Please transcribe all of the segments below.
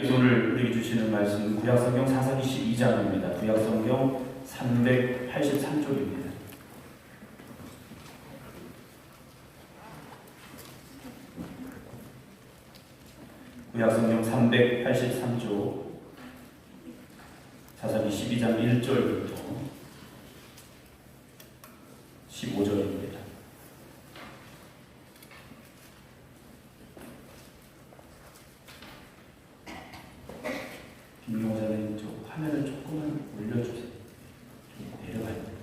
오늘 우리에게 주시는 말씀 구약성경 사사기 12장입니다. 구약성경 383쪽입니다. 구약성경 383쪽 사사기 12장 1절부터 15절입니다. 김용자는 저 화면을 조금만 올려주세요. 좀 내려가야 돼요.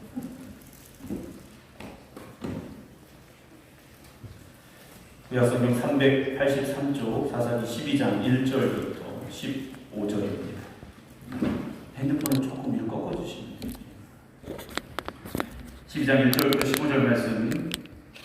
구약성경 383쪽 사사기 12장 1절부터 15절입니다. 핸드폰을 조금 위로 꺾어주시면 돼요. 12장 1절부터 15절 말씀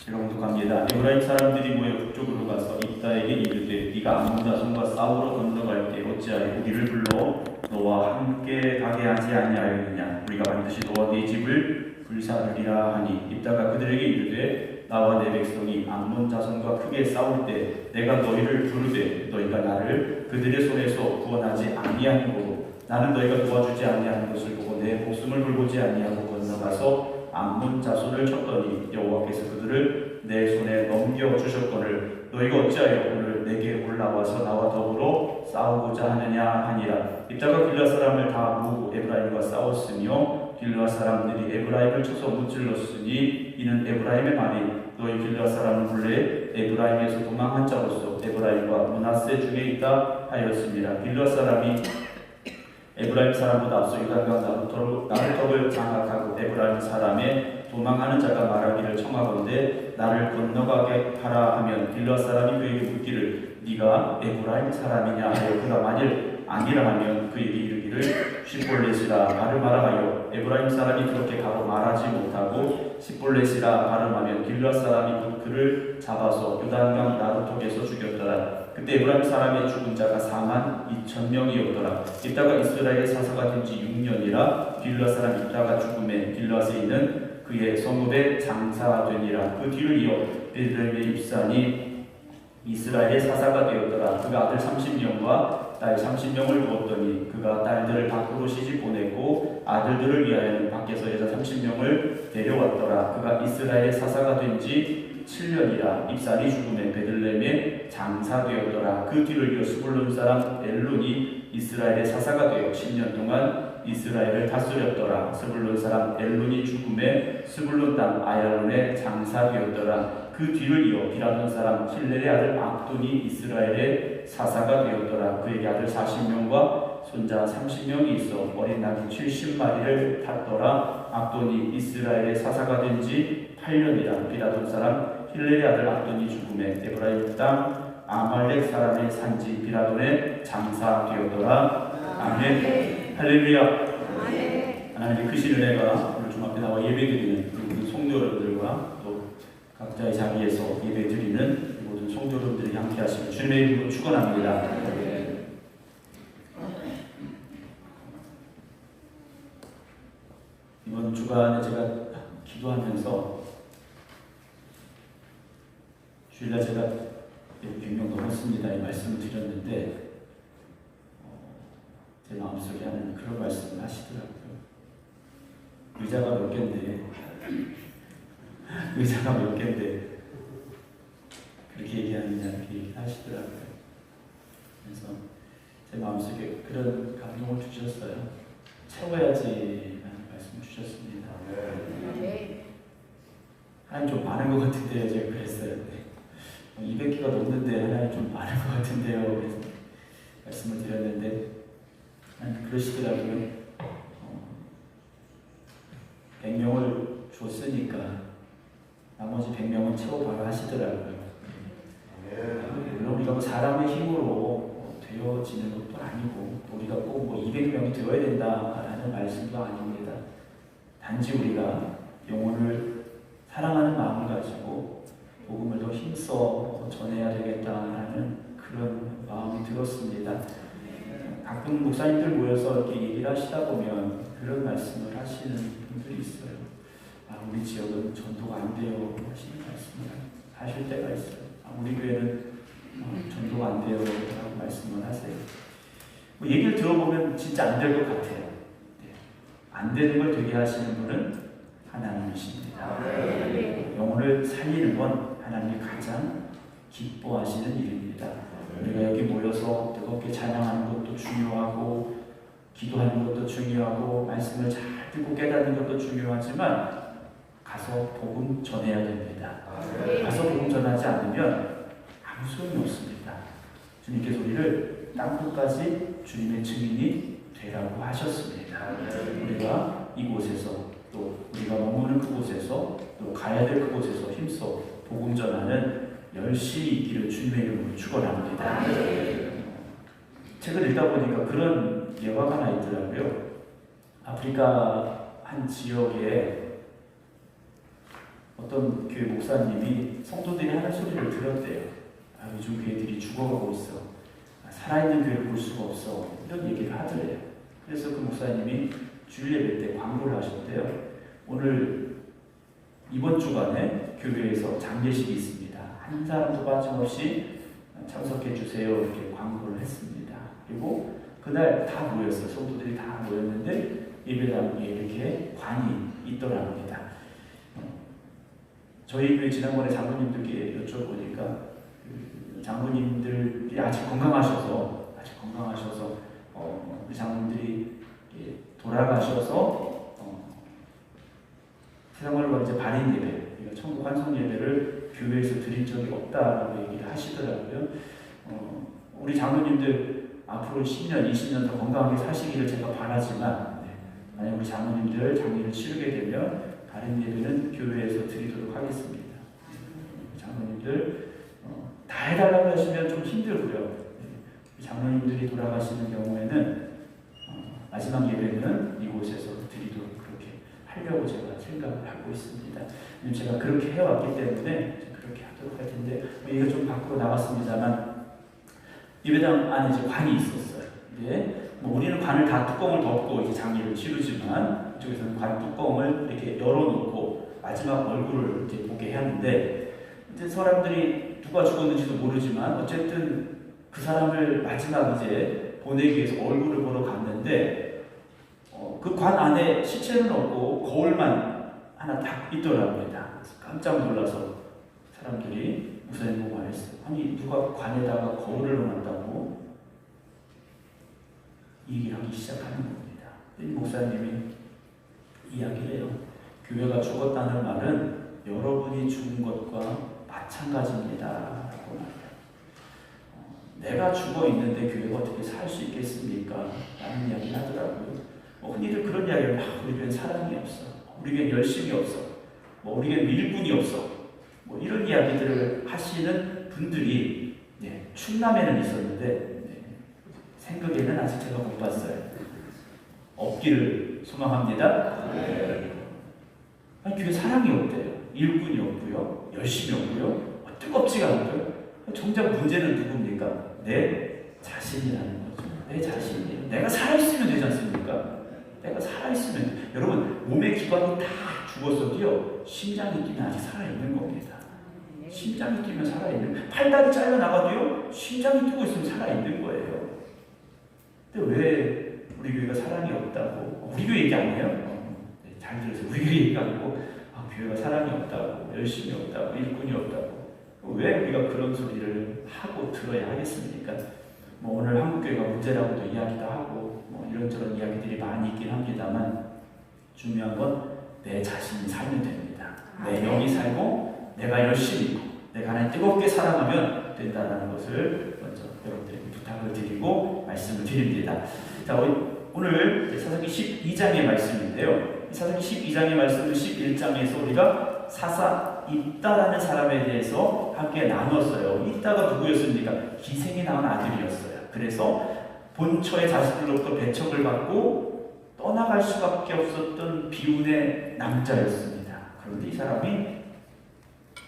제가 공독합니다. 에브라임 사람들이 모여 북쪽으로 가서 입다에게 이르되 네가 암몬 자손과 싸우러 건너갈 때 어찌하여 우리를 불러 너와 함께 가게 하지 아니하였느냐. 우리가 반드시 너와 네 집을 불사르리라 하니 입다가 그들에게 이르되 나와 내 백성이 암몬 자손과 크게 싸울 때 내가 너희를 부르되 너희가 나를 그들의 손에서 구원하지 아니한 거로 나는 너희가 도와주지 아니하는 것을 보고 내 목숨을 돌보지 아니하고 건너가서 암몬 자손을 쳤더니 여호와께서 그들을 내 손에 넘겨주셨거늘 너희가 어찌하여 오늘 내게 올라와서 나와 더불어 싸우고자 하느냐 하니라. 입다가 길앗 사람을 다 모으고 에브라임과 싸웠으며 길앗 사람들이 에브라임을 쳐서 무찔렀으니 이는 에브라임의 말이 너희 길앗 사람을 불러 에브라임에서 도망한 자로서 에브라임과 므낫세 중에 있다 하였습니다. 길앗 사람이 에브라임 사람보다 앞서 유다강 나루터를 장악하고 에브라임 사람의 도망하는 자가 말하기를 청하건대 나를 건너가게 하라 하면 길앗 사람이 그에게 묻기를 네가 에브라임 사람이냐 하여 그가 만일 아니라 하면 그에게 이르기를 시볼렛이라 발음하라 하여 에브라임 사람이 그렇게 바로 말하지 못하고 시볼렛이라 발음하면 길앗 사람이 곧 그를 잡아서 요단강 나루턱에서 죽였더라. 그때 에브라임 사람의 죽은 자가 42,000명이었더라. 이따가 이스라엘의 사사가 된 지 6년이라 길앗 사람 입다가 죽음에 길앗에 있는 그의 성읍에 장사되니라. 그 뒤를 이어 베들레헴의 입산이 이스라엘의 사사가 되었더라. 그가 아들 30명과 딸 30명을 두었더니 그가 딸들을 밖으로 시집 보냈고 아들들을 위하여는 밖에서 여자 30명을 데려왔더라. 그가 이스라엘의 사사가 된 지 7년이라 입산이 죽음에 베들레헴에 장사되었더라. 그 뒤를 이어 스불론 사람 엘론이 이스라엘의 사사가 되어 10년 동안 이스라엘을 다스렸더라. 스불론 사람 엘론이 죽음에 스불론 땅 아얄론에 장사되었더라. 그 뒤를 이어 비라돈 사람 힐렐의 아들 압돈이 이스라엘의 사사가 되었더라. 그에게 아들 40명과 손자 30명이 있어 어린 나귀 70마리를 탔더라. 압돈이 이스라엘의 사사가 된 지 8년이라. 비라돈 사람 힐렐의 아들 압돈이 죽음에 에브라임 땅 아말렉 사람의 산지 비라돈에 장사되었더라. 아멘. 할렐루야. 하나님의 크신 은혜가 오늘 중 앞에 나와 예배드리는 모든 성도 여러분들과 또 각자의 자리에서 예배드리는 모든 성도 여러분들이 함께 하시길 주님의 이름으로 축원합니다. 이번 주간에 제가 기도하면서 주일날 제가 100명 넘었습니다. 이 말씀을 드렸는데 제 마음속에 하는 그런 말씀을 하시더라고요. 의자가 몇 개인데 의자가 몇 개인데 그렇게 얘기하느냐 이렇게 얘기하시더라고요. 그래서 제 마음속에 그런 감동을 주셨어요. 채워야지 라는 말씀을 주셨습니다. 하나님 좀 많은 것 같은데요. 제가 그랬어요. 200개가 넘는데 하나님 좀 많은 것 같은데요. 그래서 말씀을 드렸는데 그러시더라고요. 100명을 줬으니까 나머지 100명은 채워봐라 하시더라고요. 물론 우리가 뭐 사람의 힘으로 되어지는 것도 아니고 우리가 꼭 뭐 200명이 되어야 된다라는 말씀도 아닙니다. 단지 우리가 영혼을 사랑하는 마음을 가지고 복음을 더 힘써 전해야 되겠다라는 그런 마음이 들었습니다. 가끔 목사님들 모여서 이렇게 얘기를 하시다 보면 그런 말씀을 하시는 분들이 있어요. 우리 지역은 전도가 안 돼요 하시는 말씀을 하실 때가 있어요. 우리 교회는 전도가 안 돼요 라고 말씀을 하세요. 뭐 얘기를 들어보면 진짜 안 될 것 같아요. 네. 안 되는 걸 되게 하시는 분은 하나님이십니다. 영혼을 살리는 건 하나님이 가장 기뻐하시는 일입니다. 우리가 여기 모여서 뜨겁게 찬양하는 것도 중요하고 기도하는 것도 중요하고 말씀을 잘 듣고 깨닫는 것도 중요하지만 가서 복음 전해야 됩니다. 가서 복음 전하지 않으면 아무 소용이 없습니다. 주님께서 우리를 땅끝까지 주님의 증인이 되라고 하셨습니다. 우리가 이곳에서 또 우리가 머무는 그곳에서 또 가야 될 그곳에서 힘써 복음 전하는 열심히 있기를 주님의 이름으로 축원합니다. 책을 읽다 보니까 그런 예화가 하나 있더라고요. 아프리카 한 지역에 어떤 교회 목사님이 성도들이 하는 소리를 들었대요. 요즘 교회들이 죽어가고 있어. 살아있는 교회를 볼 수가 없어. 이런 얘기를 하더래요. 그래서 그 목사님이 주일 예배 때 광고를 하셨대요. 오늘 이번 주간에 교회에서 장례식이 있습니다. 한 사람도 빠짐없이 참석해 주세요. 이렇게 광고를 했습니다. 그리고 그날 다 모였어요. 성도들이 다 모였는데 예배당에 이렇게 관이 있더랍니다. 저희 교회 지난번에 장로님들께 여쭤보니까 장로님들이 아직 건강하셔서 우리 장로님들이 돌아가셔서 세상으로 이제 발인 예배, 그러니까 천국 환송 예배를 교회에서 드린 적이 없다라고 얘기를 하시더라고요. 우리 장로님들 앞으로 10년, 20년 더 건강하게 사시기를 제가 바라지만 만약 우리 장로님들 장례를 치르게 되면 다른 예배는 교회에서 드리도록 하겠습니다. 장로님들 다 해달라고 하시면 좀 힘들고요. 장로님들이 돌아가시는 경우에는 마지막 예배는 이곳에서 드리도록 그렇게 하려고 제가 생각을 하고 있습니다. 제가 그렇게 해왔기 때문에 그렇게 하도록 할 텐데 얘기가 좀 밖으로 나갔습니다만 예배당 안에 이제 관이 있었어요. 근데 우리는 관을 다 뚜껑을 덮고 이제 장례를 치르지만 이쪽에서는 관 뚜껑을 이렇게 열어놓고 마지막 얼굴을 이제 보게 하는데 이제 사람들이 누가 죽었는지도 모르지만 어쨌든 그 사람을 마지막 이제 보내기 위해서 얼굴을 보러 갔는데 그 관 안에 시체는 없고 거울만 하나 딱 있더랍니다. 그래서 깜짝 놀라서 사람들이 목사님 보고 말했어요. 아니 누가 관에다가 거울을 넣어놨다고 얘기를 하기 시작하는 겁니다. 이 목사님이 이야기를 해요. 교회가 죽었다는 말은 여러분이 죽은 것과 마찬가지입니다. 라고 말해요. 내가 죽어 있는데 교회가 어떻게 살 수 있겠습니까? 라는 이야기를 하더라고요. 흔히들 그런 이야기를 우리 교회는 사랑이 없어. 우리 교회는 열심이 없어. 우리 교회는 일꾼이 없어. 이런 이야기들을 하시는 분들이 충남에는 있었는데 생각에는 아직 제가 못 봤어요. 없기를 소망합니다. 아니, 교회 사랑이 없대요. 일꾼이 없고요. 열심이 없고요. 뜨겁지가 않고요. 정작 문제는 누굽니까? 내 자신이라는 거죠. 내 자신이에요. 내가 살아있으면 되지 않습니까? 내가 살아있으면. 여러분, 몸의 기관이 다 죽었어도요, 심장이 뛰면 아직 살아있는 겁니다. 심장이 뛰면 살아있는, 팔다리 잘려나가도요, 심장이 뛰고 있으면 살아있는 거예요. 근데 왜 우리 교회가 사랑이 없다고? 우리 교회 얘기 아니에요? 잘 들으세요. 우리 교회 얘기 아니고, 교회가 사랑이 없다고, 열심이 없다고, 일꾼이 없다고. 왜 우리가 그런 소리를 하고 들어야 하겠습니까? 오늘 한국교회가 문제라고도 이야기도 하고, 이런저런 이야기들이 많이 있긴 합니다만, 중요한 건 내 자신이 살면 됩니다. 내 영이 살고, 내가 열심히 있고, 내가 하나님 뜨겁게 사랑하면 된다는 것을 먼저 여러분들에게 부탁을 드리고 말씀을 드립니다. 자, 오늘 사사기 12장의 말씀인데요. 사사기 12장의 말씀은 11장에서 우리가 사사 입다라는 사람에 대해서 함께 나눴어요. 입다가 누구였습니까? 기생이 낳은 아들이었어요. 그래서 본처의 자식들로부터 배척을 받고 떠나갈 수밖에 없었던 비운의 남자였습니다. 그런데 이 사람이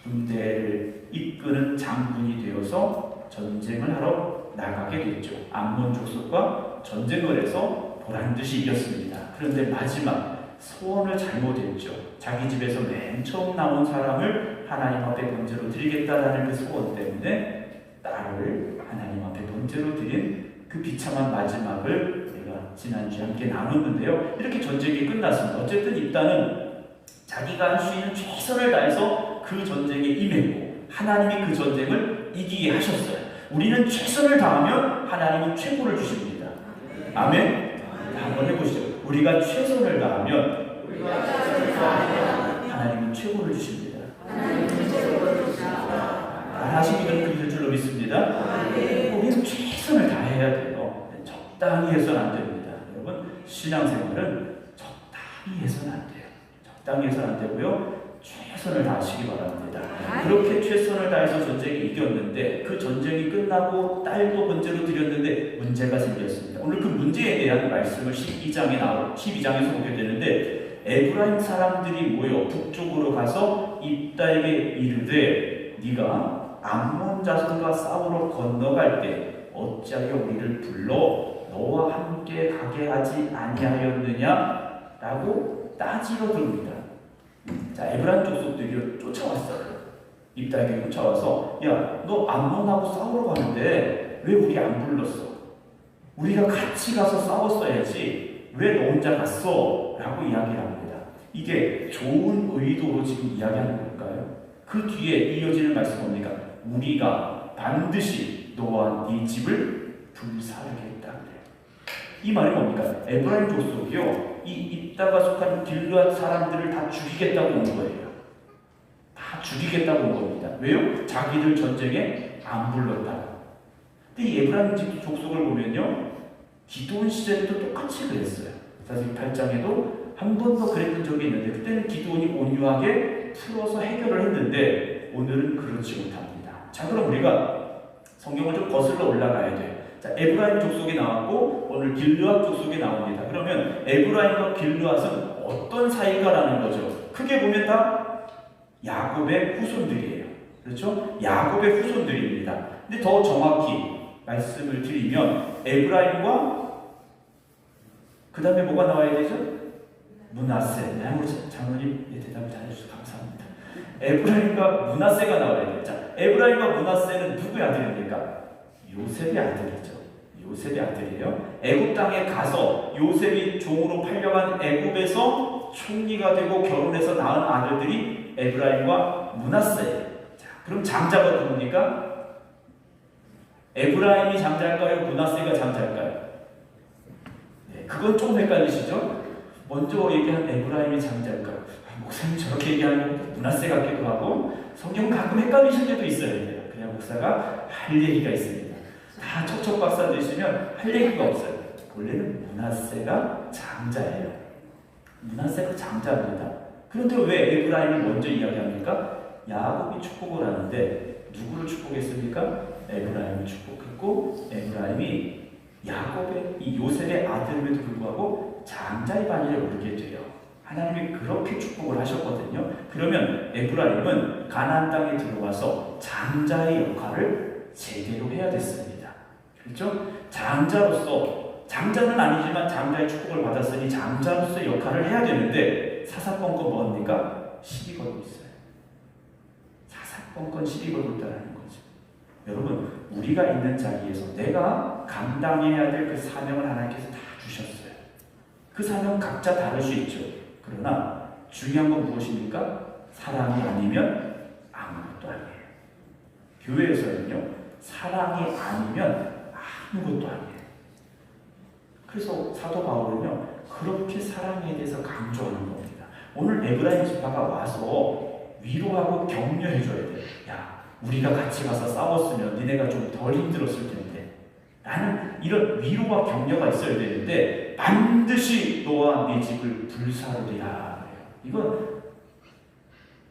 군대를 이끄는 장군이 되어서 전쟁을 하러 나가게 됐죠. 암몬 족속과 전쟁을 해서 보란듯이 이겼습니다. 그런데 마지막 소원을 잘못했죠. 자기 집에서 맨 처음 나온 사람을 하나님 앞에 번제로 드리겠다라는 그 소원 때문에 딸을 하나님 앞에 번제로 드린 그 비참한 마지막을 우리가 지난주에 함께 나눴는데요. 이렇게 전쟁이 끝났습니다. 어쨌든 입다는 자기가 할 수 있는 최선을 다해서 그 전쟁에 임했고 하나님이 그 전쟁을 이기게 하셨어요. 우리는 최선을 다하면 하나님은 최고를 주십니다. 아멘? 한번 해보시죠. 우리가 최선을 다하면 하나님은 최고를 주십니다. 하시기를 그럴 줄로 믿습니다. 우리는 최선을 다해야 돼요. 적당히 해서는 안 됩니다. 여러분, 신앙생활은 적당히 해서는 안 돼요. 적당히 해서는 안 되고요. 최선을 다하시기 바랍니다. 그렇게 최선을 다해서 전쟁에 이겼는데 그 전쟁이 끝나고 딸도 번제로 드렸는데 문제가 생겼습니다. 오늘 그 문제에 대한 말씀을 12장에서 보게 되는데 에브라임 사람들이 모여 북쪽으로 가서 입다에게 이르되 네가 암몬 자손과 싸우러 건너갈 때 어찌하여 우리를 불러 너와 함께 가게 하지 아니하였느냐? 라고 따지러 듭니다. 자, 에브라임 족속들이 쫓아왔어요. 입다에게 쫓아와서 야, 너 암몬하고 싸우러 가는데 왜 우리 안 불렀어? 우리가 같이 가서 싸웠어야지 왜 너 혼자 갔어? 라고 이야기를 합니다. 이게 좋은 의도로 지금 이야기하는 걸까요? 그 뒤에 이어지는 말씀 뭡니까? 우리가 반드시 너와 네 집을 불사르겠다. 이 말이 뭡니까? 에브라임 족속이요, 이 입다가 속한 길르앗 사람들을 다 죽이겠다고 온 거예요. 다 죽이겠다고 온 겁니다. 왜요? 자기들 전쟁에 안 불렀다. 근데 이 에브라임 족속을 보면요, 기도원 시절에도 똑같이 그랬어요. 사실 8장에도 한 번 더 그랬던 적이 있는데 그때는 기도원이 온유하게 풀어서 해결을 했는데 오늘은 그렇지 못합니다. 자, 그럼 우리가 성경을 좀 거슬러 올라가야 돼요. 자, 에브라임 족속이 나왔고 오늘 길르앗 족속이 나옵니다. 그러면 에브라임과 길르앗은 어떤 사이가라는 거죠? 크게 보면 다 야곱의 후손들이에요. 그렇죠? 야곱의 후손들입니다. 근데 더 정확히 말씀을 드리면 에브라임과 그 다음에 뭐가 나와야 되죠? 므낫세. 우리 장로님 대답을 잘해주셔서 감사합니다. 에브라임과 므낫세가 나와야 돼요. 자, 에브라임과 므낫세는 누구의 아들입니까? 요셉의 아들이죠. 요셉의 아들이에요. 애굽 땅에 가서 요셉이 종으로 팔려간 애굽에서 총리가 되고 결혼해서 낳은 아들들이 에브라임과 므낫세. 자, 그럼 장자가 누굽니까? 에브라임이 장자일까요? 므낫세가 장자일까요? 네, 그건 조금 헷갈리시죠? 먼저 얘기한 에브라임이 장자일까요? 목사님 저렇게 얘기하면 므낫세 같기도 하고 성경 가끔 헷갈리실 때도 있어요. 그냥 목사가 할 얘기가 있습니다. 다 척척박사 되시면 할 얘기가 없어요. 원래는 므낫세가 장자예요. 므낫세가 장자입니다. 그런데 왜 에브라임을 먼저 이야기합니까? 야곱이 축복을 하는데 누구를 축복했습니까? 에브라임을 축복했고 에브라임이 야곱의 이 요셉의 아들임에도 불구하고 장자의 반열에 오르게 돼요. 하나님이 그렇게 축복을 하셨거든요. 그러면 에브라임은 가나안 땅에 들어와서 장자의 역할을 제대로 해야 됐습니다. 그렇죠? 장자로서, 장자는 아니지만 장자의 축복을 받았으니 장자로서 역할을 해야 되는데 사사건건 뭡니까? 시비 걸고 있어요. 사사건건 시비 걸고 있다는 거죠. 여러분, 우리가 있는 자리에서 내가 감당해야 될 그 사명을 하나님께서 다 주셨어요. 그 사명 각자 다를 수 있죠. 그러나 중요한 건 무엇입니까? 사랑이 아니면 아무것도 아니에요. 교회에서는요, 사랑이 아니면 아무것도 아니에요. 그래서 사도 바울은요, 그렇게 사랑에 대해서 강조하는 겁니다. 오늘 에브라임 지파가 와서 위로하고 격려해줘야 돼요. 야, 우리가 같이 가서 싸웠으면 니네가 좀 덜 힘들었을 텐데. 나는 이런 위로와 격려가 있어야 되는데 반드시 너와 네 집을 불사르리라. 이건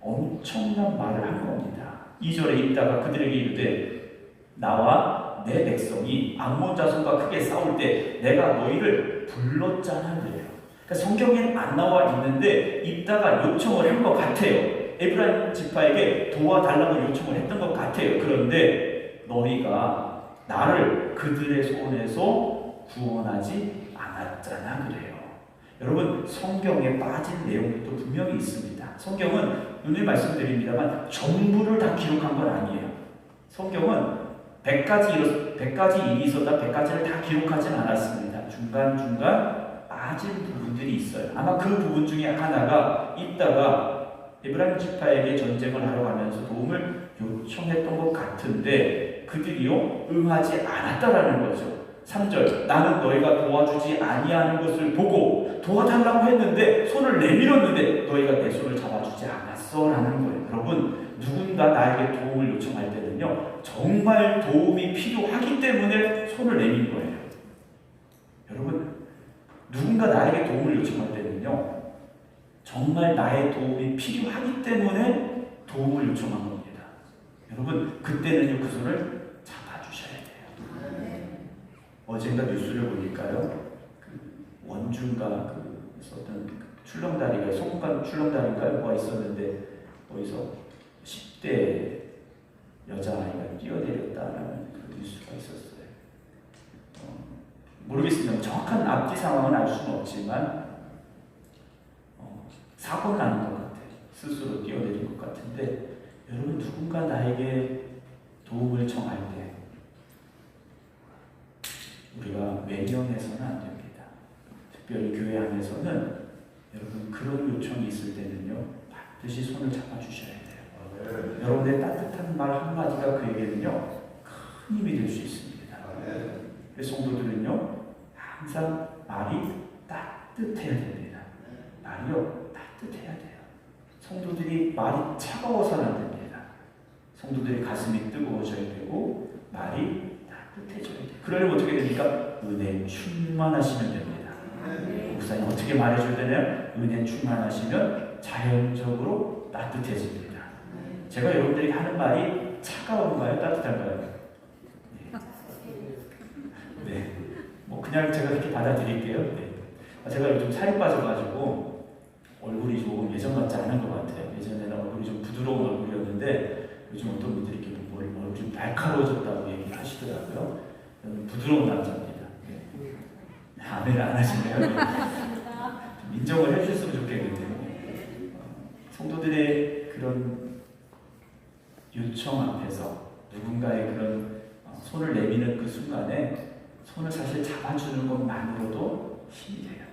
엄청난 말을 한 겁니다. 2절에 있다가 그들에게 이르되 나와 내 백성이 암몬 자손과 크게 싸울 때 내가 너희를 불렀잖아. 그래요. 그러니까 성경에는 안 나와 있는데 있다가 요청을 한 것 같아요. 에브라임 지파에게 도와달라고 요청을 했던 것 같아요. 그런데 너희가 나를 그들의 손에서 구원하지 않았잖아. 그래요. 여러분, 성경에 빠진 내용도 분명히 있습니다. 성경은 오늘 말씀드립니다만 전부를 다 기록한 건 아니에요. 성경은 100가지 일이 있었다 100가지를 다 기록하진 않았습니다. 중간중간 빠진 부분들이 있어요. 아마 그 부분 중에 하나가 있다가 에브라임 지파에게 전쟁을 하러 가면서 도움을 요청했던 것 같은데 그들이요 응하지 않았다라는 거죠. 3절 나는 너희가 도와주지 아니하는 것을 보고 도와달라고 했는데 손을 내밀었는데 너희가 내 손을 잡아주지 않았어 라는 거예요. 여러분 누군가 나에게 도움을 요청할 때는요 정말 도움이 필요하기 때문에 손을 내민 거예요. 여러분 누군가 나에게 도움을 요청할 때는요 정말 나의 도움이 필요하기 때문에 도움을 요청한 겁니다. 여러분 그때는요 그 손을 잡아주셔야 돼요. 어젠가 뉴스를 보니까요 그 원주인가 어떤 출렁다리가 소금간 출렁다리인가요? 뭐가 있었는데 거기서 10대 여자아이가 뛰어내렸다라는 그 뉴스가 있었어요. 모르겠습니다. 정확한 앞뒤 상황은 알 수는 없지만 사고는 나는 것 같아요. 스스로 뛰어내린 것 같은데 여러분 누군가 나에게 도움을 청할 때 우리가 외면해서는 안 됩니다. 특별히 교회 안에서는 여러분 그런 요청이 있을 때는요 반드시 손을 잡아주셔야 돼요. 여러분의 따뜻한 말 한마디가 그에게는요 큰 힘이 될 수 있습니다. 성도들은요 항상 말이 따뜻해야 됩니다. 말이요 따뜻해야 돼요. 성도들이 말이 차가워서는 안 됩니다. 성도들의 가슴이 뜨거워져야 되고 말이 따뜻해져야 돼요. 그러려면 어떻게 됩니까? 은혜 충만하시면 됩니다. 목사님 어떻게 말해줘야 되나요? 은혜 충만하시면 자연적으로 따뜻해집니다. 제가 여러분들이 하는 말이 차가운가요? 따뜻한가요? 네. 뭐 그냥 제가 그렇게 받아들일게요. 네. 제가 요즘 살이 빠져가지고 얼굴이 조금 예전 같지 않은 것 같아요. 예전에는 얼굴이 좀 부드러운 얼굴이었는데 요즘 어떤 분들이 이렇게 얼굴이 좀 날카로워졌다고 얘기하시더라고요. 저는 부드러운 남자입니다. 네. 아멘을 안 하시네요. 네. 좀 인정을 해주셨으면 좋겠는데 성도들의 그런 요청 앞에서 누군가의 그런 손을 내미는 그 순간에 손을 사실 잡아주는 것만으로도 힘이 돼요.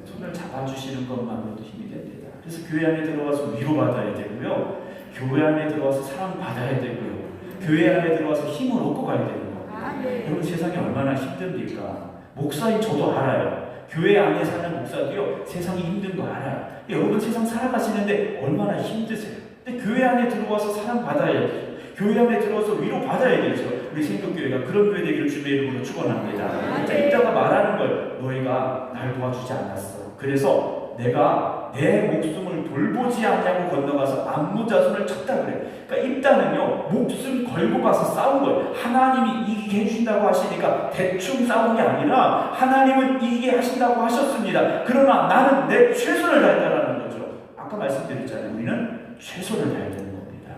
손을 잡아주시는 것만으로도 힘이 됩니다. 그래서 교회 안에 들어와서 위로받아야 되고요. 교회 안에 들어와서 사랑받아야 되고요. 교회 안에 들어와서 힘을 얻고 가야 되는 겁니다. 여러분 세상이 얼마나 힘듭니까? 목사인 저도 알아요. 교회 안에 사는 목사도요 세상이 힘든 거 알아요. 여러분 세상 살아가시는데 얼마나 힘드세요? 근데 교회 안에 들어와서 사랑받아야 돼요. 교회 안에 들어와서 위로받아야 되죠. 우리 생각교회가 그런 교회 되기를 주의 이름으로 축원합니다. 자, 이따가 말하는 걸 너희가 날 도와주지 않았어. 그래서 내가 내 목숨을 돌보지 않냐고 건너가서 암무자손을 쳤다 그래. 그러니까 입다는요 목숨 걸고 가서 싸운 거예요. 하나님이 이기게 해준다고 하시니까 대충 싸운 게 아니라 하나님은 이기게 하신다고 하셨습니다. 그러나 나는 내 최선을 다했다라는 거죠. 아까 말씀드렸잖아요. 우리는 최선을 다해야 되는 겁니다.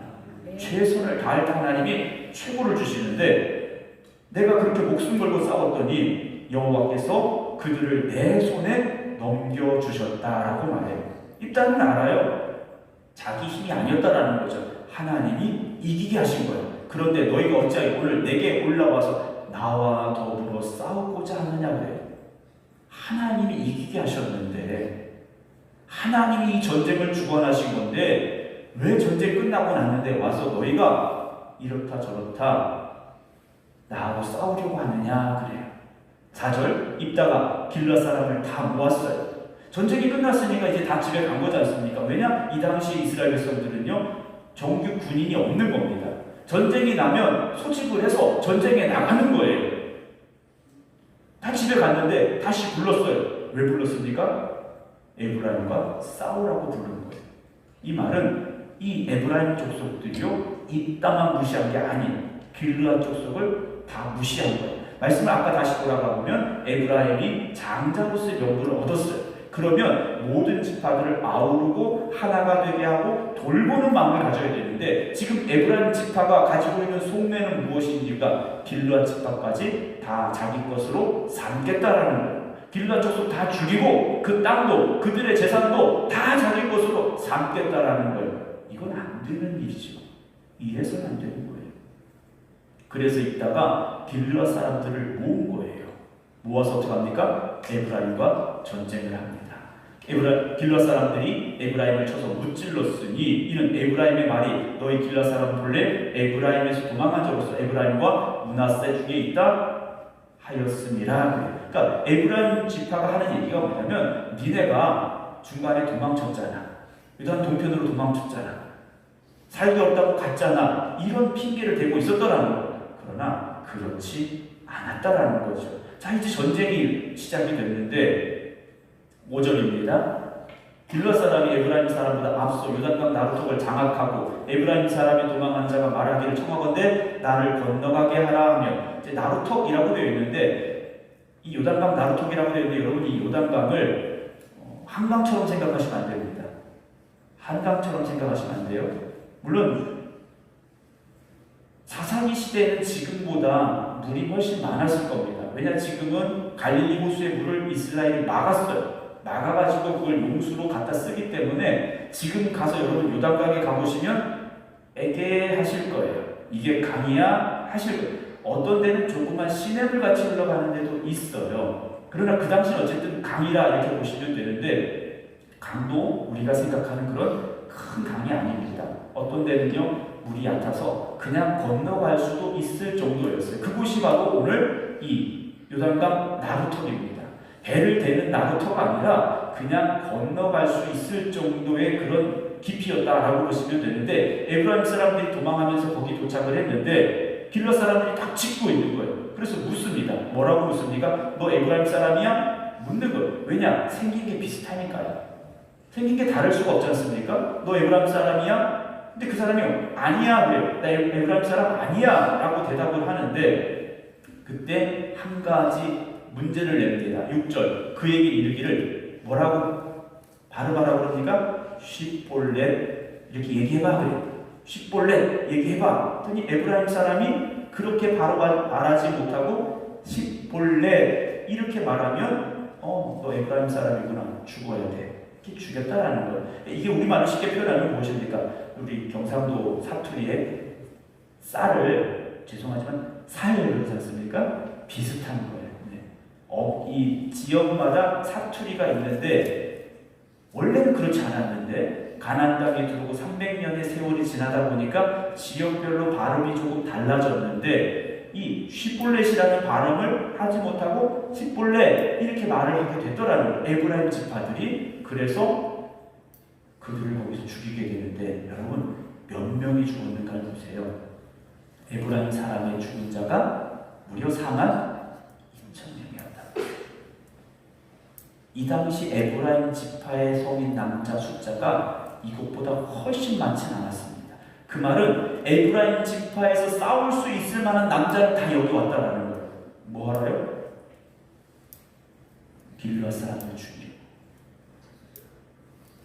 최선을 다할 때 하나님이 최고를 주시는데 내가 그렇게 목숨 걸고 싸웠더니 여호와께서 그들을 내 손에 넘겨주셨다라고 말해요. 일단은 알아요. 자기 힘이 아니었다라는 거죠. 하나님이 이기게 하신 거예요. 그런데 너희가 어찌하여 오늘 내게 올라와서 나와 더불어 싸우고자 하느냐 그래요. 하나님이 이기게 하셨는데 하나님이 이 전쟁을 주관하신 건데 왜 전쟁 끝나고 났는데 와서 너희가 이렇다 저렇다 나하고 싸우려고 하느냐 그래요. 4절 입다가 길앗 사람을 다 모았어요. 전쟁이 끝났으니까 이제 다 집에 간 거지 않습니까? 왜냐? 이 당시 이스라엘 백성들은요 정규 군인이 없는 겁니다. 전쟁이 나면 소집을 해서 전쟁에 나가는 거예요. 다 집에 갔는데 다시 불렀어요. 왜 불렀습니까? 에브라임과 싸우라고 부르는 거예요. 이 말은 이 에브라임 족속들이요 이 땅만 무시한 게 아닌 길르앗 족속을 다 무시한 거예요. 말씀을 아까 다시 돌아가 보면 에브라임이 장자로서의 명분을 얻었어요. 그러면 모든 지파들을 아우르고 하나가 되게 하고 돌보는 마음을 가져야 되는데 지금 에브라임 지파가 가지고 있는 속내는 무엇인지가 길르앗 지파까지 다 자기 것으로 삼겠다라는 거예요. 길르앗 족속 다 죽이고 그 땅도 그들의 재산도 다 자기 것으로 삼겠다라는 거예요. 이건 안 되는 일이죠. 이래서는 안 되는 거예요. 그래서 이따가 빌라 사람들을 모은 거예요. 모아서 어떻게 합니까? 에브라임과 전쟁을 합니다. 빌라 사람들이 에브라임을 쳐서 무찔렀으니 이는 에브라임의 말이 너희 빌라 사람 본래 에브라임에서 도망한 자로서 에브라임과 므낫세 중에 있다 하였음이라. 그러니까 에브라임 지파가 하는 얘기가 뭐냐면 니네가 중간에 도망쳤잖아. 유단 동편으로 도망쳤잖아. 살기 없다고 갔잖아. 이런 핑계를 대고 있었더라는 거예요. 그러나 그렇지 않았다라는 거죠. 자, 이제 전쟁이 시작이 됐는데 5절입니다. 빌라 사람이 에브라임 사람보다 앞서 요단강 나루턱을 장악하고 에브라임 사람이 도망한 자가 말하기를 청하건대 나를 건너가게 하라 하며, 이제 나루턱이라고 되어 있는데 이 요단강 나루턱이라고 되어 있는데 여러분 이 요단강을 한강처럼 생각하시면 안 됩니다. 한강처럼 생각하시면 안 돼요. 물론 사사기 시대는 지금보다 물이 훨씬 많았을 겁니다. 왜냐 지금은 갈릴리 호수의 물을 이스라엘이 막았어요. 막아가지고 그걸 용수로 갖다 쓰기 때문에 지금 가서 여러분 요단강에 가보시면 애개하실 거예요. 이게 강이야 하실 거예요. 어떤 데는 조그만 시냇물 같이 흘러가는 데도 있어요. 그러나 그 당시는 어쨌든 강이라 이렇게 보시면 되는데 강도 우리가 생각하는 그런 큰 강이 아닙니다. 어떤 데는요 물이 얕아서 그냥 건너갈 수도 있을 정도였어요. 그곳이 바로 오늘 이 요단강 나루턱입니다. 배를 대는 나루터가 아니라 그냥 건너갈 수 있을 정도의 그런 깊이였다라고 보시면 되는데 에브라임 사람들이 도망하면서 거기 도착을 했는데 빌라 사람들이 딱 짚고 있는 거예요. 그래서 묻습니다. 뭐라고 묻습니까? 너 에브라임 사람이야? 묻는 거예요. 왜냐? 생긴 게 비슷하니까요. 생긴 게 다를 수가 없지 않습니까? 너 에브라임 사람이야? 근데 그 사람이 아니야 그래요. 나 에브라임 사람 아니야 라고 대답을 하는데 그때 한 가지 문제를 냅니다. 6절 그에게 이르기를 뭐라고 바로바로 그럽니까? 쉿볼렛 이렇게 얘기해봐 그래요. 쉿볼렛 얘기해봐. 그랬더니 에브라임 사람이 그렇게 바로 말하지 못하고 쉿볼렛 이렇게 말하면 너 에브라임 사람이구나. 죽어야 돼. 이렇게 죽였다라는 거예요. 이게 우리말로 쉽게 표현하면 무엇입니까? 우리 경상도 사투리에 쌀을 죄송하지만 살 그러지 않습니까? 비슷한 거예요. 이 지역마다 사투리가 있는데 원래는 그렇지 않았는데 가나안 땅에 들어오고 300년의 세월이 지나다 보니까 지역별로 발음이 조금 달라졌는데 이 쉿볼렛이라는 발음을 하지 못하고 쉿볼렛 이렇게 말을 하게 됐더라는 거예요. 에브라임 지파들이. 그래서 그들을 거기서 죽이게 되는데 여러분 몇 명이 죽었는가를 보세요. 에브라임 사람의 죽은 자가 무려 4만 2,000명이었다. 이 당시 에브라임 지파의 성인 남자 숫자가 이것보다 훨씬 많지 않았습니다. 그 말은 에브라임 지파에서 싸울 수 있을 만한 남자는 다 여기 왔다라는 거예요. 뭐 하러요? 빌라 사람을 죽이려고.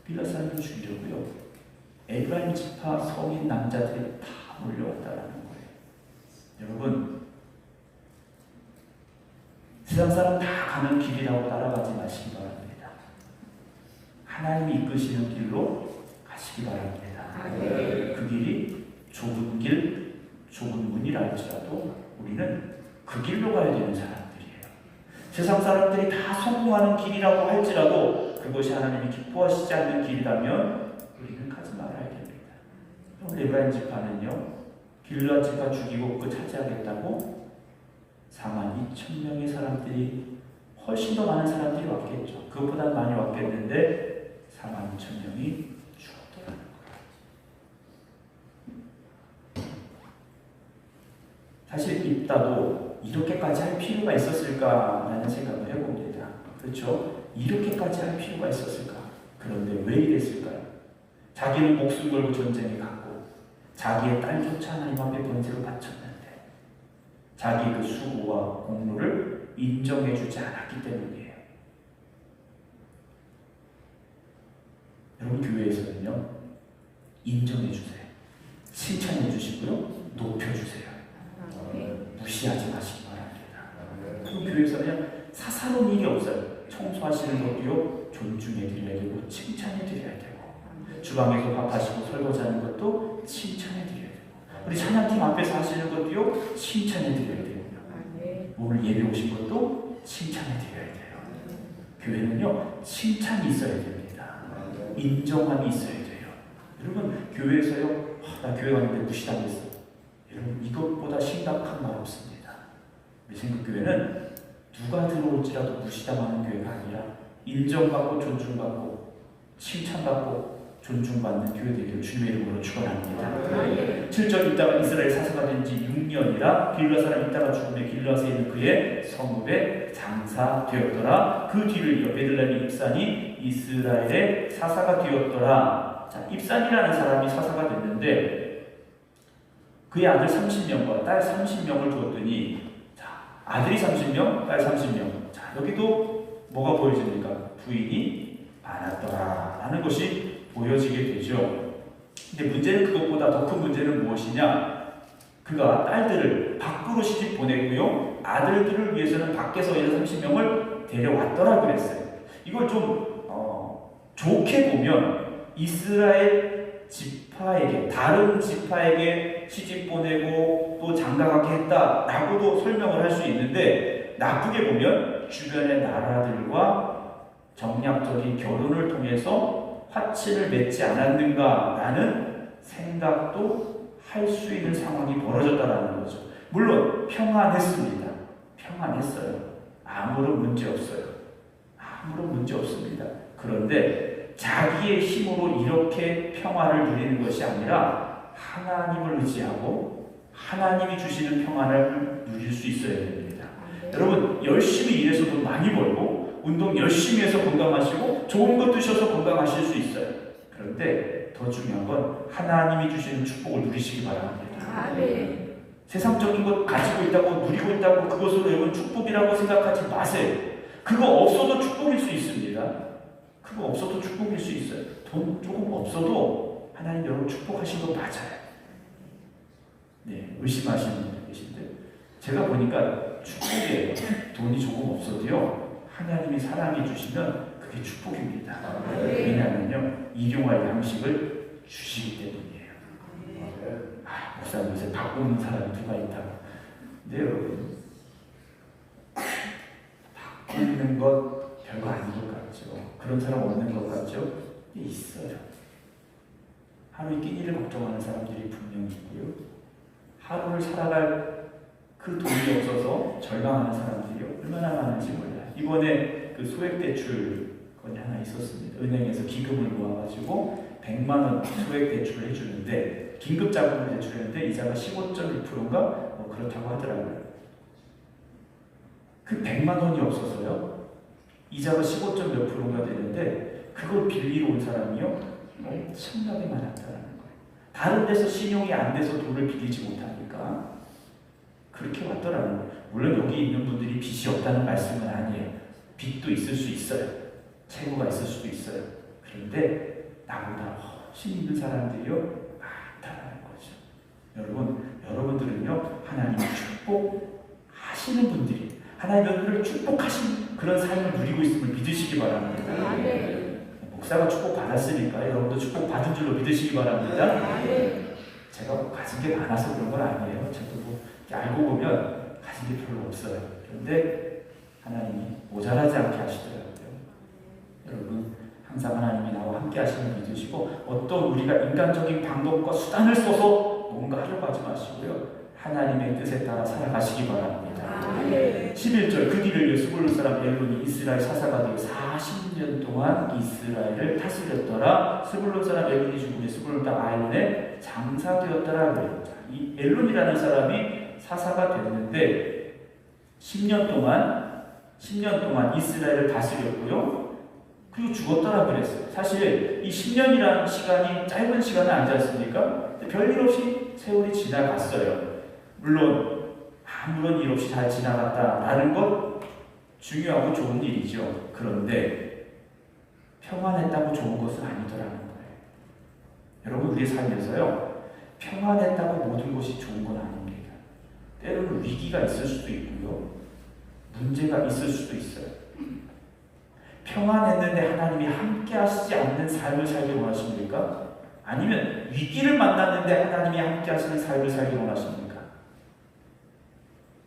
빌라 사람을 죽이려고요. 에브라임 지파 성인 남자들이 다 몰려왔다라는 거예요. 여러분 세상 사람 다 가는 길이라고 따라가지 마시기 바랍니다. 하나님이 이끄시는 길로 가시기 바랍니다. 그 길이 좁은 길, 좁은 문이라 할지라도 우리는 그 길로 가야 되는 사람들이에요. 세상 사람들이 다 성공하는 길이라고 할지라도 그것이 하나님이 기뻐하시지 않는 길이라면 우리는 가지 말아야 됩니다. 에브라임 지파는요, 빌라 지파 죽이고 그거 차지하겠다고 42,000명의 사람들이 훨씬 더 많은 사람들이 왔겠죠. 그것보다 많이 왔겠는데 42,000명이 죽었더라는 거예요. 사실 입다도 이렇게까지 할 필요가 있었을까라는 생각을 해봅니다. 그렇죠? 이렇게까지 할 필요가 있었을까? 그런데 왜 이랬을까요? 자기는 목숨 걸고 전쟁에 갔고 자기의 딸조차 하나님 앞에 번제로 바쳤는데 자기 그 수고와 공로를 인정해주지 않았기 때문이에요. 여러분 교회에서는요 인정해주세요. 칭찬해주시고요 높여주세요. 무시하지 마시기 바랍니다. 그럼 교회에서 그냥 사사로운 일이 없어요. 청소하시는 것도요 존중해드려야 되고 칭찬해드려야 되고 주방에서 밥하시고 설거지하는 것도 칭찬해드려야 되고 우리 찬양팀 앞에서 하시는 것도요, 칭찬해 드려야 됩니다. 오늘 예배 오신 것도 칭찬해 드려야 돼요. 교회는요, 칭찬이 있어야 됩니다. 인정함이 있어야 돼요. 여러분, 교회에서요, 나 교회 왔는데 무시당했어. 여러분, 이것보다 심각한 말 없습니다. 우리 생각교회는 누가 들어올지라도 무시당하는 교회가 아니라 인정받고 존중받고 칭찬받고 존중받는 교회 되기를 주님의 이름으로 축원합니다. 7절 있다가 이스라엘 사사가 된 지 6년이라 길르앗 사람 있다가 죽음에 길르앗에 있는 그의 성읍에 장사되었더라. 그 뒤를 이어 베들레헴 입산이 이스라엘의 사사가 되었더라. 자, 입산이라는 사람이 사사가 됐는데 그의 아들 30명과 딸 30명을 두었더니, 자, 아들이 30명, 딸 30명. 자, 여기도 뭐가 보여집니까? 부인이 많았더라 라는 것이 보여지게 되죠. 근데 문제는 그것보다 더 큰 문제는 무엇이냐? 그가 딸들을 밖으로 시집 보내고요, 아들들을 위해서는 밖에서 30명을 데려왔더라 그랬어요. 이걸 좀 좋게 보면 이스라엘 지파에게, 다른 지파에게 시집 보내고 또 장가가게 했다라고도 설명을 할 수 있는데, 나쁘게 보면 주변의 나라들과 정략적인 결혼을 통해서 화친을 맺지 않았는가라는 생각도 할 수 있는 상황이 벌어졌다는 거죠. 물론 평안했습니다. 평안했어요. 아무런 문제 없어요. 아무런 문제 없습니다. 그런데 자기의 힘으로 이렇게 평안을 누리는 것이 아니라 하나님을 의지하고 하나님이 주시는 평안을 누릴 수 있어야 됩니다. 여러분, 열심히 일해서 돈 많이 벌고 운동 열심히 해서 건강하시고 좋은 것 드셔서 건강하실 수 있어요. 그런데 더 중요한 건 하나님이 주시는 축복을 누리시기 바랍니다. 세상적인 것 가지고 있다고, 누리고 있다고 그것으로 여러분 축복이라고 생각하지 마세요. 그거 없어도 축복일 수 있습니다. 그거 없어도 축복일 수 있어요. 돈 조금 없어도 하나님 여러분 축복하신 거 맞아요. 네, 의심하시는 분들 계신데, 제가 보니까 축복이에요. 돈이 조금 없어도요, 하나님이 사랑해 주시면 그게 축복입니다. 왜냐하면요, 일용할 양식을 주시기 때문이에요. 목사님 요새 바꾸는 사람이 누가 있다. 근데 여러분, 바꾸는 것 별거 아닌 것 같죠? 그런 사람 없는 것 같죠? 있어요. 하루의 끼니를 걱정하는 사람들이 분명히 있고요, 하루를 살아갈 그 돈이 없어서 절망하는 사람들이 얼마나 많은지 몰라요. 이번에 그 소액대출 건이 하나 있었습니다. 은행에서 기금을 모아가지고 100만 원 소액대출을 해주는데, 긴급자금을 대출했는데 이자가 15.1%인가 그렇다고 하더라고요. 그 100만 원이 없어서요, 이자가 15.몇 %가 되는데 그걸 빌리러 온 사람이요, 엄청나게 많았다는 거예요. 다른 데서 신용이 안 돼서 돈을 빌리지 못하니까 그렇게 왔더라고요. 물론 여기 있는 분들이 빚이 없다는 말씀은 아니에요. 빚도 있을 수 있어요. 채무가 있을 수도 있어요. 그런데 나보다 훨씬 있는 사람들이요, 많다는 거죠. 여러분들은요, 하나님의 축복하시는 분들이, 하나님 여러분을 축복하신 그런 삶을 누리고 있음을 믿으시기 바랍니다. 목사가 축복받았으니까 여러분도 축복받은 줄로 믿으시기 바랍니다. 제가 가진 게 많아서 그런 건 아니에요. 저도 뭐 알고 보면 가진 게 별로 없어요. 그런데 하나님이 모자라지 않게 하시더라고요. 여러분, 항상 하나님이 나와 함께 하시는 믿으시고, 어떤 우리가 인간적인 방법과 수단을 써서 뭔가 하려고 하지 마시고요, 하나님의 뜻에 따라 살아가시기 바랍니다. 11절, 그 뒤를 이어 스불론 사람 엘론이 이스라엘 사사가 되어 40년 동안 이스라엘을 다스렸더라. 스불론 사람 엘론이 죽음에 스불론 땅 아일론에 장사되었더라. 이 엘론이라는 사람이 사사가 됐는데 10년 동안 이스라엘을 다스렸고요, 그리고 죽었더라 그랬어요. 사실 이 10년이라는 시간이 짧은 시간은 아니지 않습니까? 별일 없이 세월이 지나갔어요. 물론 아무런 일 없이 잘 지나갔다라는 것 중요하고 좋은 일이죠. 그런데 평안했다고 좋은 것은 아니더라는 거예요. 여러분, 우리 삶에서요, 평안했다고 모든 것이 좋은 건 아닙니다. 때로는 위기가 있을 수도 있고요, 문제가 있을 수도 있어요. 평안했는데 하나님이 함께 하시지 않는 삶을 살기 원하십니까? 아니면 위기를 만났는데 하나님이 함께 하시는 삶을 살기 원하십니까?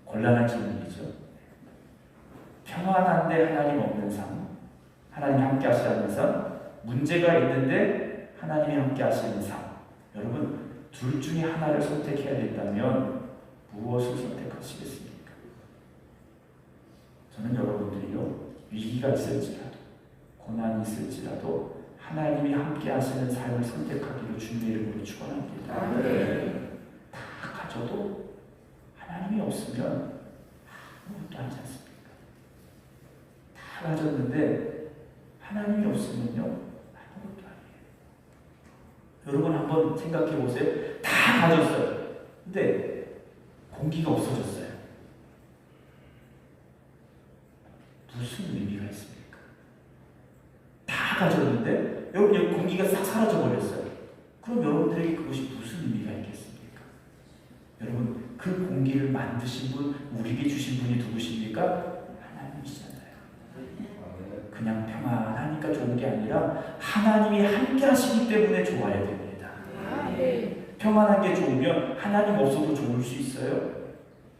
곤란한 질문이죠. 평안한데 하나님 없는 삶, 하나님이 함께 하시는 삶, 문제가 있는데 하나님이 함께 하시는 삶. 여러분, 둘 중에 하나를 선택해야 된다면 무엇을 선택하시겠습니까? 저는 여러분들이요, 위기가 있을지라도 고난이 있을지라도 하나님이 함께 하시는 삶을 선택하기를 주님의 이름으로 축원합니다. 다 가져도 하나님이 없으면 아무것도 하지 않습니까? 다 가졌는데 하나님이 없으면요, 아무것도 아니에요. 여러분 한번 생각해 보세요. 다 가졌어요. 근데 공기가 없어졌어요. 무슨 의미가 있습니까? 다 가졌는데 여러분 여기 공기가 싹 사라져 버렸어요. 그럼 여러분들에게 그것이 무슨 의미가 있겠습니까? 여러분 그 공기를 만드신 분, 우리에게 주신 분이 누구십니까? 하나님이시잖아요. 그냥 평안하니까 좋은 게 아니라 하나님이 함께 하시기 때문에 좋아야 됩니다. 평안한 게 좋으면 하나님 없어도 좋을 수 있어요.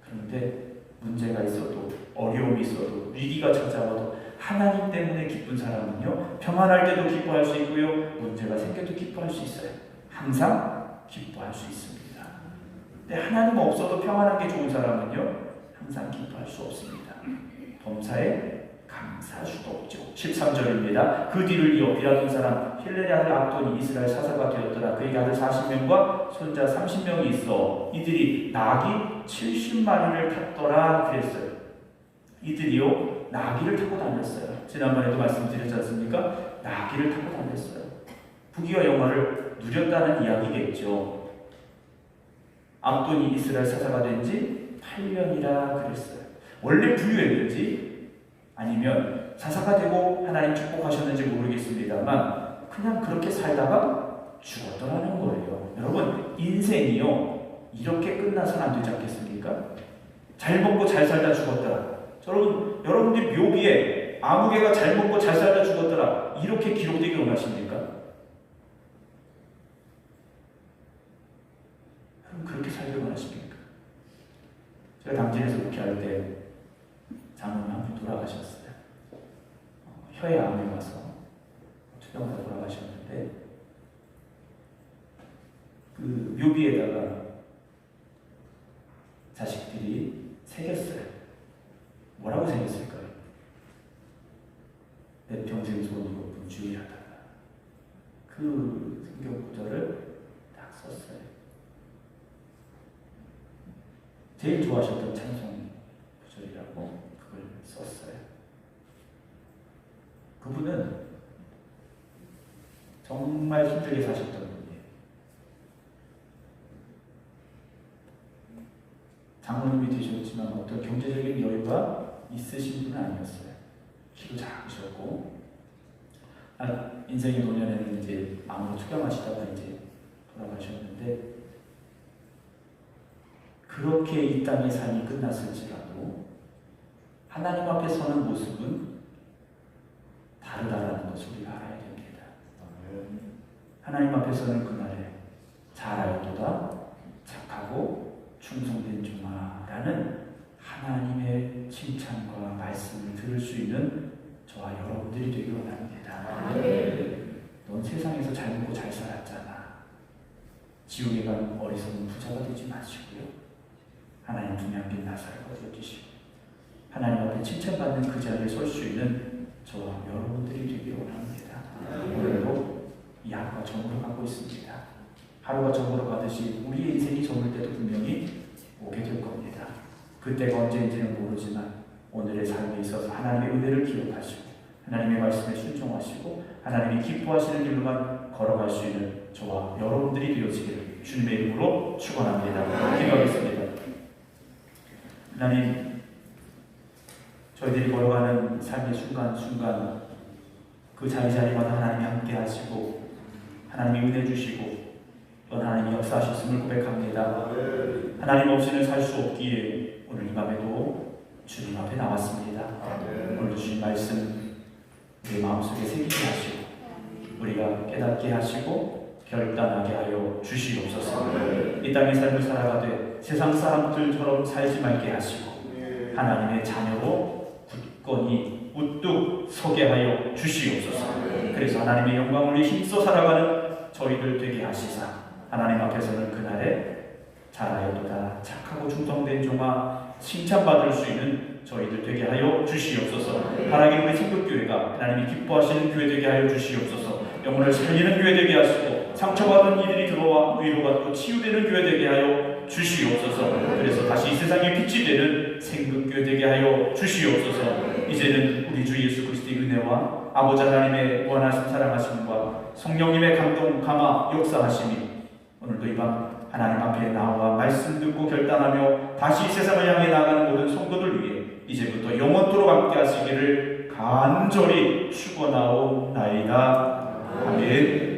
그런데 문제가 있어도 어려움이 있어도 위기가 찾아와도 하나님 때문에 기쁜 사람은요, 평안할 때도 기뻐할 수 있고요, 문제가 생겨도 기뻐할 수 있어요. 항상 기뻐할 수 있습니다. 근데 하나님 없어도 평안한 게 좋은 사람은요, 항상 기뻐할 수 없습니다. 범사에 감사할 수도 없죠. 13절입니다. 그 뒤를 이어 빌라돈 사람 힐렐의 아들 압돈이 이스라엘 사사가 되었더라. 그에게 아들 40명과 손자 30명이 있어 이들이 낙이 70마리를 탔더라 그랬어요. 이들이요 나귀를 타고 다녔어요. 지난번에도 말씀드렸지 않습니까? 나귀를 타고 다녔어요. 부귀와 영화를 누렸다는 이야기겠죠. 압돈이 이스라엘 사사가 된 지 8년이라 그랬어요. 원래 부유했는지 아니면 사사가 되고 하나님 축복하셨는지 모르겠습니다만 그냥 그렇게 살다가 죽었더라는 거예요. 여러분 인생이요 이렇게 끝나서는 안 되지 않겠습니까? 잘 먹고 잘 살다 죽었더라. 여러분들 묘기에 아무개가 잘 먹고 잘 살다 죽었더라 이렇게 기록되기 원하십니까? 그럼 그렇게 살기 원하십니까? 제가 당진에서 목회할 때 장로님 한 분 돌아가셨어요. 혀에 암이 와서 투병하다 돌아가셨는데 그 묘비에다가 자식들이 새겼어요. 뭐라고 새겼을까요? 내 평생 소원 이것뿐 주의하다가 그 성경 구절을 딱 썼어요. 제일 좋아하셨던 찬송 구절이라고 그걸 썼어요. 그분은 정말 힘들게 사셨던 분이에요. 장로님이 되셨지만 어떤 경제적인 여유가 있으신 분은 아니었어요. 키도 작으셨고 인생의 노년에는 이제 암으로 투병하시다가 이제 돌아가셨는데 그렇게 이 땅의 삶이 끝났을지라도 하나님 앞에 서는 모습은 다르다라는 것을 우리가 알아야 됩니다. 하나님 앞에 서는 그날에 잘하였도다 착하고 충성된 종아라는 하나님의 칭찬과 말씀을 들을 수 있는 저와 여러분들이 되기 원합니다. 넌 세상에서 잘 먹고 잘 살았잖아. 지옥에 간 어리석은 부자가 되지 마시고요. 하나님 분에 안긴 나사를 거두어주시고 하나님 앞에 칭찬받는 그 자리에 설 수 있는 저와 여러분들이 되기 원합니다. 오늘도 이 하루가 저물어 가고 있습니다. 하루가 저물어 가듯이 우리의 인생이 저물 때도 분명히 오게 될 겁니다. 그때가 언제인지는 모르지만 오늘의 삶에 있어서 하나님의 은혜를 기억하시고 하나님의 말씀에 순종하시고 하나님이 기뻐하시는 길로만 걸어갈 수 있는 저와 여러분들이 되어지기를 주님의 이름으로 축원합니다. 기도하겠습니다. 하나님, 저희들이 걸어가는 삶의 순간순간 그 자리자리마다 하나님이 함께 하시고 하나님이 은혜 주시고 또 하나님이 역사하셨음을 고백합니다. 하나님 없이는 살 수 없기에 오늘 이 밤에도 주님 앞에 나왔습니다. 오늘 주신 말씀 우리 마음속에 새기게 하시고 우리가 깨닫게 하시고 결단하게 하여 주시옵소서. 이 땅의 삶을 살아가되 세상 사람들처럼 살지 말게 하시고 하나님의 자녀로 굳건히 우뚝 서게 하여 주시옵소서. 그래서 하나님의 영광을 힘써 살아가는 저희들 되게 하시사 하나님 앞에서는 그날에 잘하였도다 착하고 충성된 종아 칭찬받을 수 있는 저희들 되게 하여 주시옵소서. 하나님 우리 성도교회가 하나님이 기뻐하시는 교회 되게 하여 주시옵소서. 영혼을 살리는 교회 되게 하시고 상처받은 이들이 들어와 위로가 또 치유되는 교회 되게 하여 주시옵소서. 그래서 다시 이 세상에 빛이 되는 생극교회 되게 하여 주시옵소서. 이제는 우리 주 예수 그리스도의 은혜와 아버지 하나님의 원하신 사랑하심과 성령님의 감동 감화 역사하심이 오늘도 이 밤 하나님 앞에 나와 말씀 듣고 결단하며 다시 세상을 향해 나가는 모든 성도들 위해 이제부터 영원토록 함께 하시기를 간절히 축원하옵나이다. 아멘.